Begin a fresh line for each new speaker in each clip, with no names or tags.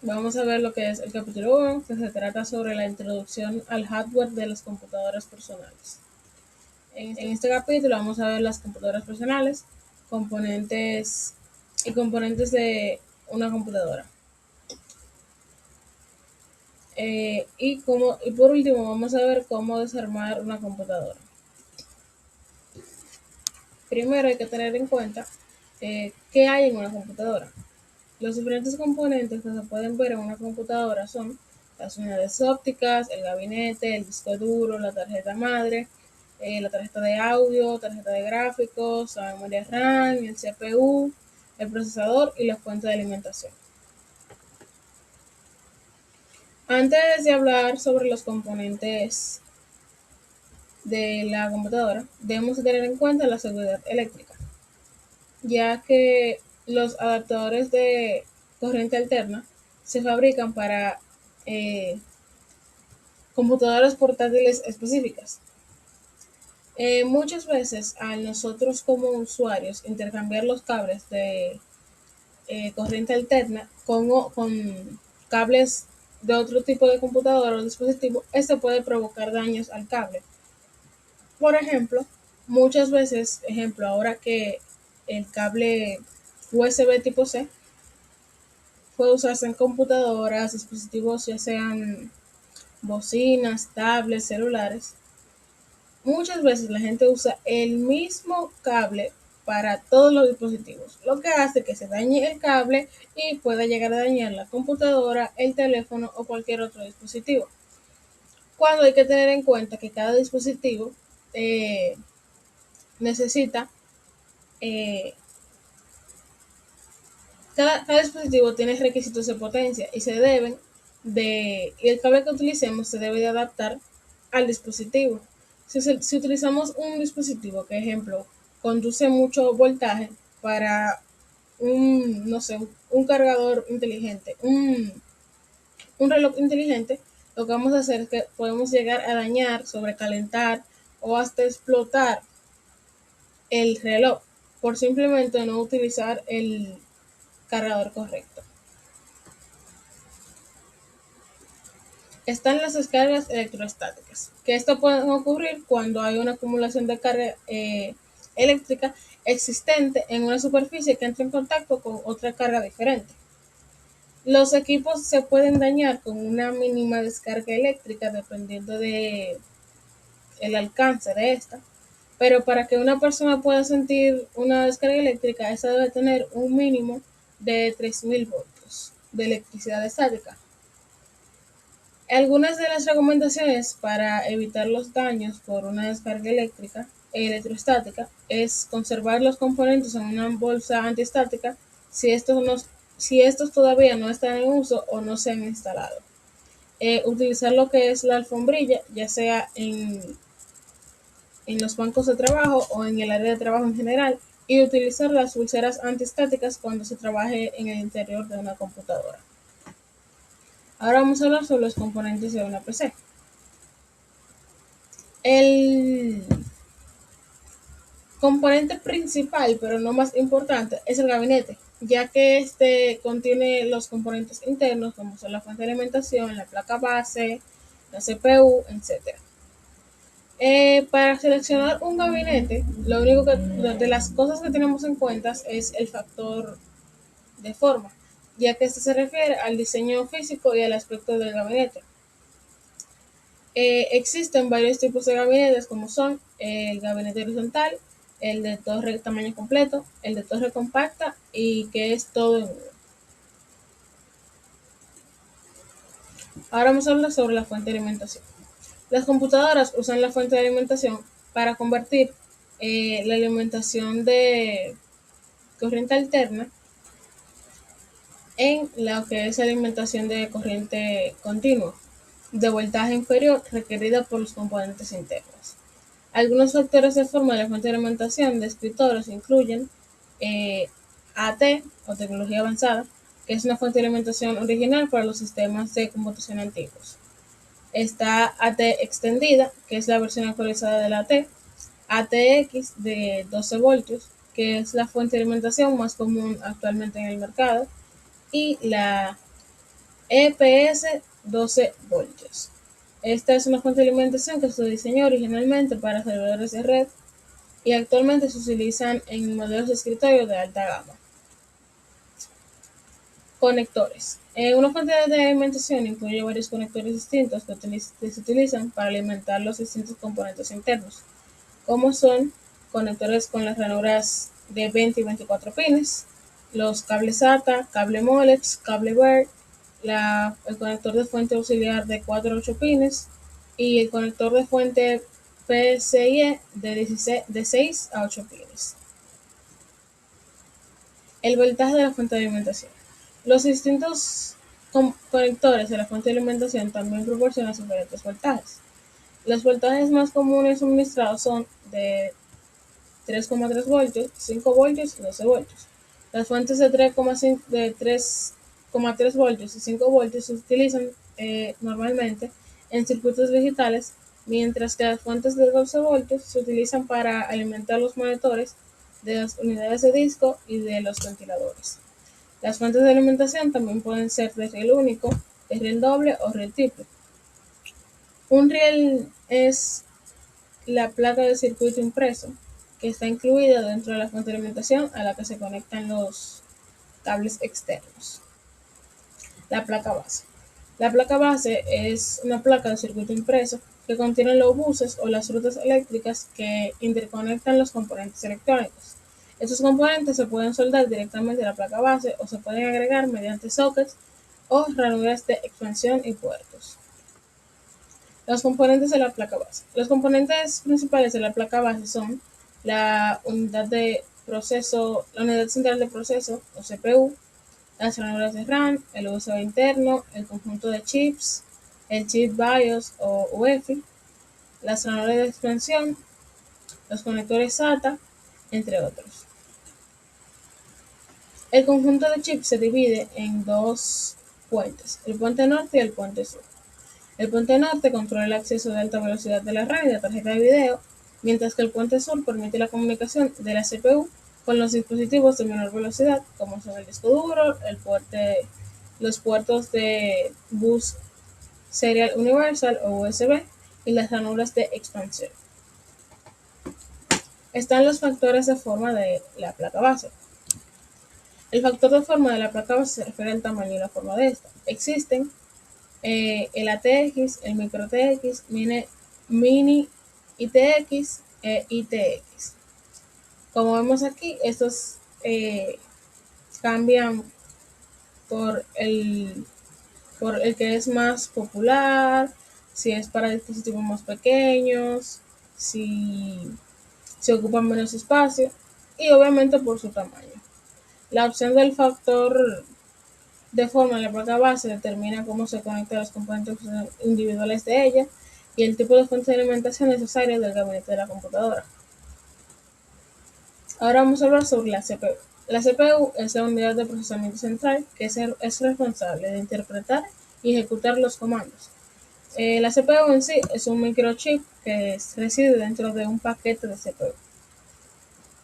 Vamos a ver lo que es el capítulo 1, que se trata sobre la introducción al hardware de las computadoras personales. En este capítulo vamos a ver las computadoras personales, componentes y componentes de una computadora. Y por último vamos a ver cómo desarmar una computadora. Primero hay que tener en cuenta qué hay en una computadora. Los diferentes componentes que se pueden ver en una computadora son las unidades ópticas, el gabinete, el disco duro, la tarjeta madre, la tarjeta de audio, tarjeta de gráficos, la memoria RAM, el CPU, el procesador y la fuente de alimentación. Antes de hablar sobre los componentes de la computadora, debemos tener en cuenta la seguridad eléctrica, ya que los adaptadores de corriente alterna se fabrican para eh, computadoras portátiles específicas. Muchas veces al nosotros como usuarios intercambiar los cables de corriente alterna con cables de otro tipo de computadora o dispositivo, este puede provocar daños al cable. Por ejemplo, muchas veces, ahora que el cable USB tipo C puede usarse en computadoras, dispositivos ya sean bocinas, tablets, celulares. Muchas veces la gente usa el mismo cable para todos los dispositivos, lo que hace que se dañe el cable y pueda llegar a dañar la computadora, el teléfono o cualquier otro dispositivo. Cuando hay que tener en cuenta que cada dispositivo eh, necesita, eh, cada dispositivo tiene requisitos de potencia y el cable que utilicemos se debe de adaptar al dispositivo. Si utilizamos un dispositivo que, ejemplo, conduce mucho voltaje para no sé, un cargador inteligente, un reloj inteligente, lo que vamos a hacer es que podemos llegar a dañar, sobrecalentar o hasta explotar el reloj por simplemente no utilizar el cargador correcto. Están las descargas electrostáticas, que esto puede ocurrir cuando hay una acumulación de carga eléctrica existente en una superficie que entra en contacto con otra carga diferente. Los equipos se pueden dañar con una mínima descarga eléctrica dependiendo de el alcance de esta, pero para que una persona pueda sentir una descarga eléctrica, esa debe tener un mínimo de 3000 voltios de electricidad estática. Algunas de las recomendaciones para evitar los daños por una descarga eléctrica electrostática es conservar los componentes en una bolsa antiestática si estos todavía no están en uso o no se han instalado. Utilizar lo que es la alfombrilla, ya sea en los bancos de trabajo o en el área de trabajo en general, y utilizar las pulseras antiestáticas cuando se trabaje en el interior de una computadora. Ahora vamos a hablar sobre los componentes de una PC. El componente principal, pero no más importante, es el gabinete, ya que este contiene los componentes internos, como son la fuente de alimentación, la placa base, la CPU, etc. Para seleccionar un gabinete, lo único que de las cosas que tenemos en cuenta es el factor de forma, ya que este se refiere al diseño físico y al aspecto del gabinete. Existen varios tipos de gabinetes, como son el gabinete horizontal, el de torre tamaño completo, el de torre compacta y que es todo en uno. Ahora vamos a hablar sobre la fuente de alimentación. Las computadoras usan la fuente de alimentación para convertir la alimentación de corriente alterna en lo que es alimentación de corriente continua de voltaje inferior requerida por los componentes internos. Algunos factores de forma de la fuente de alimentación de escritorios incluyen AT o tecnología avanzada, que es una fuente de alimentación original para los sistemas de computación antiguos. Está AT extendida, que es la versión actualizada de la AT, ATX de 12 voltios, que es la fuente de alimentación más común actualmente en el mercado, y la EPS 12 voltios. Esta es una fuente de alimentación que se diseñó originalmente para servidores de red y actualmente se utilizan en modelos de escritorio de alta gama. Conectores. Una fuente de alimentación incluye varios conectores distintos que se utilizan para alimentar los distintos componentes internos, como son conectores con las ranuras de 20 y 24 pines, los cables SATA, cable Molex, cable Bird, el conector de fuente auxiliar de 4 a 8 pines y el conector de fuente PCIe de 6 a 8 pines. El voltaje de la fuente de alimentación. Los distintos conectores de la fuente de alimentación también proporcionan diferentes voltajes. Los voltajes más comunes suministrados son de 3,3 voltios, 5 voltios y 12 voltios. Las fuentes de 3,3 voltios y 5 voltios se utilizan normalmente en circuitos digitales, mientras que las fuentes de 12 voltios se utilizan para alimentar los monitores de las unidades de disco y de los ventiladores. Las fuentes de alimentación también pueden ser de riel único, de riel doble o riel triple. Un riel es la placa de circuito impreso que está incluida dentro de la fuente de alimentación a la que se conectan los cables externos. La placa base. La placa base es una placa de circuito impreso que contiene los buses o las rutas eléctricas que interconectan los componentes electrónicos. Estos componentes se pueden soldar directamente a la placa base o se pueden agregar mediante sockets o ranuras de expansión y puertos. Los componentes de la placa base. Los componentes principales de la placa base son la unidad central de proceso o CPU, las ranuras de RAM, el USB interno, el conjunto de chips, el chip BIOS o UEFI, las ranuras de expansión, los conectores SATA, entre otros. El conjunto de chips se divide en dos puentes, el puente norte y el puente sur. El puente norte controla el acceso de alta velocidad de la red y la tarjeta de video, mientras que el puente sur permite la comunicación de la CPU con los dispositivos de menor velocidad, como son el disco duro, los puertos de bus serial universal o USB y las ranuras de expansión. Están los factores de forma de la placa base. El factor de forma de la placa base se refiere al tamaño y la forma de esta. Existen el ATX, el micro TX, mini ITX e ITX. Como vemos aquí, estos cambian por el que es más popular, si es para dispositivos más pequeños, si se ocupan menos espacio y obviamente por su tamaño. La opción del factor de forma en la placa base determina cómo se conectan los componentes individuales de ella y el tipo de fuente de alimentación necesaria del gabinete de la computadora. Ahora vamos a hablar sobre la CPU. La CPU es la unidad de procesamiento central que es responsable de interpretar y ejecutar los comandos. La CPU en sí es un microchip que reside dentro de un paquete de CPU.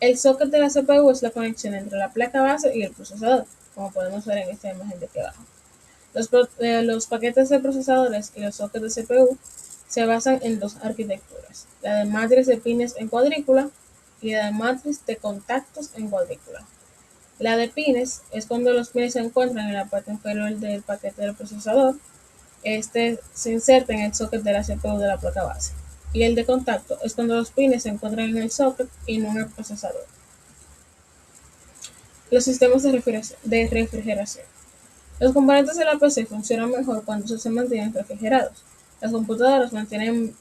El socket de la CPU es la conexión entre la placa base y el procesador, como podemos ver en esta imagen de aquí abajo. Los paquetes de procesadores y los sockets de CPU se basan en dos arquitecturas, la de matriz de pines en cuadrícula y la de matriz de contactos en cuadrícula. La de pines es cuando los pines se encuentran en la parte inferior del paquete del procesador. Este se inserta en el socket de la CPU de la placa base. Y el de contacto es cuando los pines se encuentran en el socket y no en el procesador. Los sistemas de refrigeración. Los componentes de la PC funcionan mejor cuando se mantienen refrigerados. Las computadoras se mantienen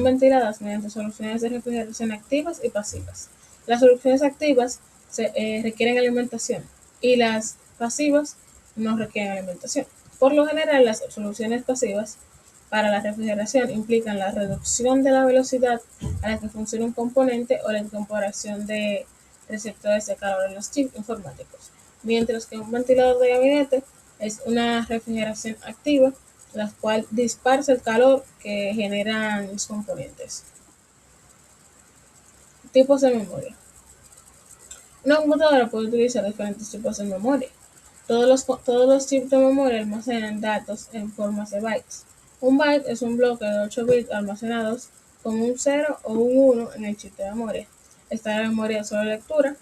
ventiladas mediante soluciones de refrigeración activas y pasivas. Las soluciones activas requieren alimentación y las pasivas no requieren alimentación. Por lo general, las soluciones pasivas para la refrigeración implican la reducción de la velocidad a la que funciona un componente o la incorporación de receptores de calor en los chips informáticos, mientras que un ventilador de gabinete es una refrigeración activa, la cual dispersa el calor que generan los componentes. Tipos de memoria. Una computadora puede utilizar diferentes tipos de memoria. Todos los chips de memoria almacenan datos en formas de bytes. Un byte es un bloque de 8 bits almacenados con un 0 o un 1 en el chip de memoria. Está la memoria de solo lectura,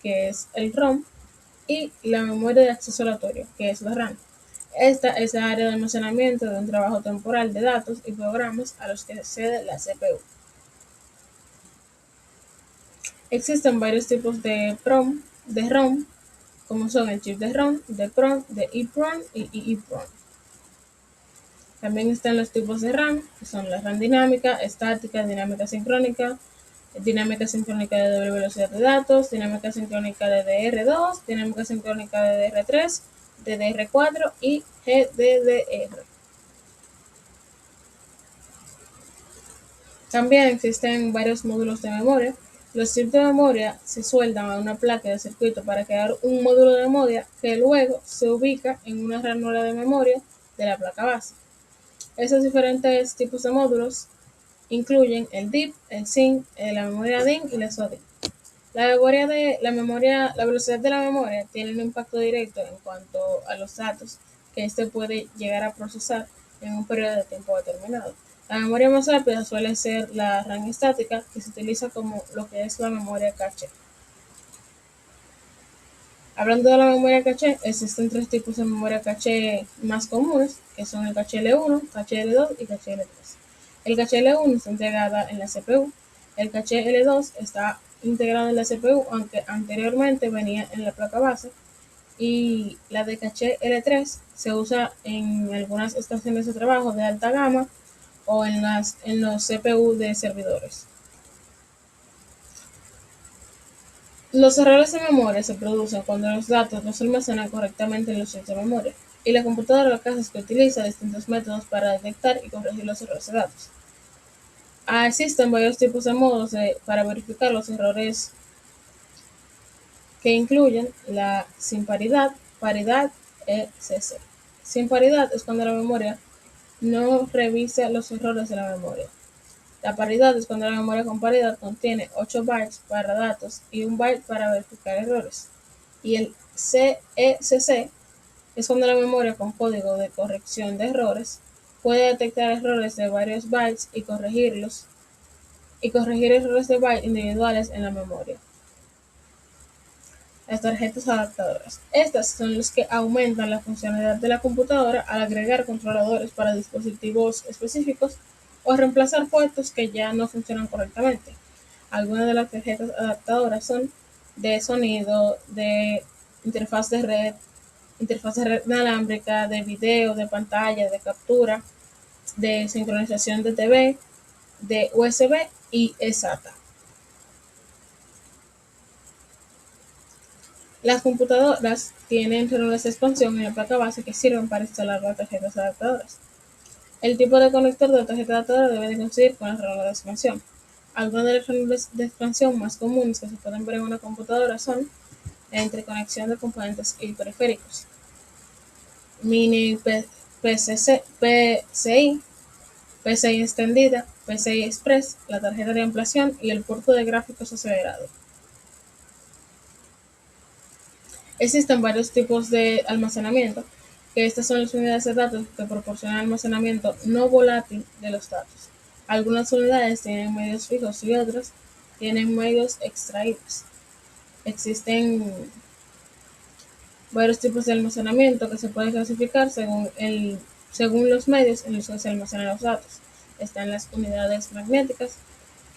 que es el ROM, y la memoria de acceso aleatorio, que es la RAM. Esta es el área de almacenamiento de un trabajo temporal de datos y programas a los que accede la CPU. Existen varios tipos de ROM, como son el chip de ROM, de PROM, de EEPROM y EEPROM. También están los tipos de RAM, que son la RAM dinámica, estática, dinámica sincrónica de doble velocidad de datos, dinámica sincrónica de DDR2, dinámica sincrónica de DDR3, DDR4 y GDDR. También existen varios módulos de memoria. Los chips de memoria se sueldan a una placa de circuito para crear un módulo de memoria que luego se ubica en una ranura de memoria de la placa base. Esos diferentes tipos de módulos incluyen el DIP, el SYNC, la memoria DIN y la SODIN. La velocidad de la memoria tiene un impacto directo en cuanto a los datos que éste puede llegar a procesar en un periodo de tiempo determinado. La memoria más rápida suele ser la RAM estática, que se utiliza como lo que es la memoria caché. Hablando de la memoria caché, existen tres tipos de memoria caché más comunes, que son el caché L1, caché L2 y caché L3. El caché L1 está integrada en la CPU, el caché L2 está integrado en la CPU, aunque anteriormente venía en la placa base, y la de caché L3 se usa en algunas estaciones de trabajo de alta gama o en los CPU de servidores. Los errores de memoria se producen cuando los datos no se almacenan correctamente en los chips de memoria, y la computadora lo que hace es que utiliza distintos métodos para detectar y corregir los errores de datos. Existen varios tipos de modos para verificar los errores, que incluyen la sin paridad, paridad, etc. Sin paridad es cuando la memoria no revisa los errores de la memoria. La paridad es cuando la memoria con paridad contiene 8 bytes para datos y 1 byte para verificar errores. Y el CECC es cuando la memoria con código de corrección de errores puede detectar errores de varios bytes y corregir errores de bytes individuales en la memoria. Las tarjetas adaptadoras. Estas son las que aumentan la funcionalidad de la computadora al agregar controladores para dispositivos específicos o reemplazar puertos que ya no funcionan correctamente. Algunas de las tarjetas adaptadoras son de sonido, de interfaz de red, inalámbrica, de video, de pantalla, de captura, de sincronización de TV, de USB y SATA. Las computadoras tienen ranuras de expansión en la placa base que sirven para instalar las tarjetas adaptadoras. El tipo de conector de la tarjeta adaptadora debe de coincidir con la ranura de expansión. Algunas de las ranuras de expansión más comunes que se pueden ver en una computadora son la interconexión de componentes y periféricos, mini PCI, PCI extendida, PCI Express, la tarjeta de ampliación y el puerto de gráficos acelerado. Existen varios tipos de almacenamiento, que estas son las unidades de datos que proporcionan almacenamiento no volátil de los datos. Algunas unidades tienen medios fijos y otras tienen medios extraíbles. Existen varios tipos de almacenamiento que se pueden clasificar según los medios en los que se almacenan los datos. Están las unidades magnéticas,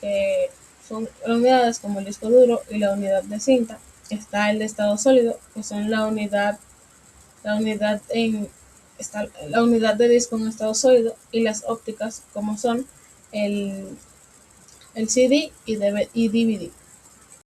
que son unidades como el disco duro y la unidad de cinta. Está el de estado sólido, que son la unidad la unidad de disco en estado sólido, y las ópticas, como son el CD y DVD.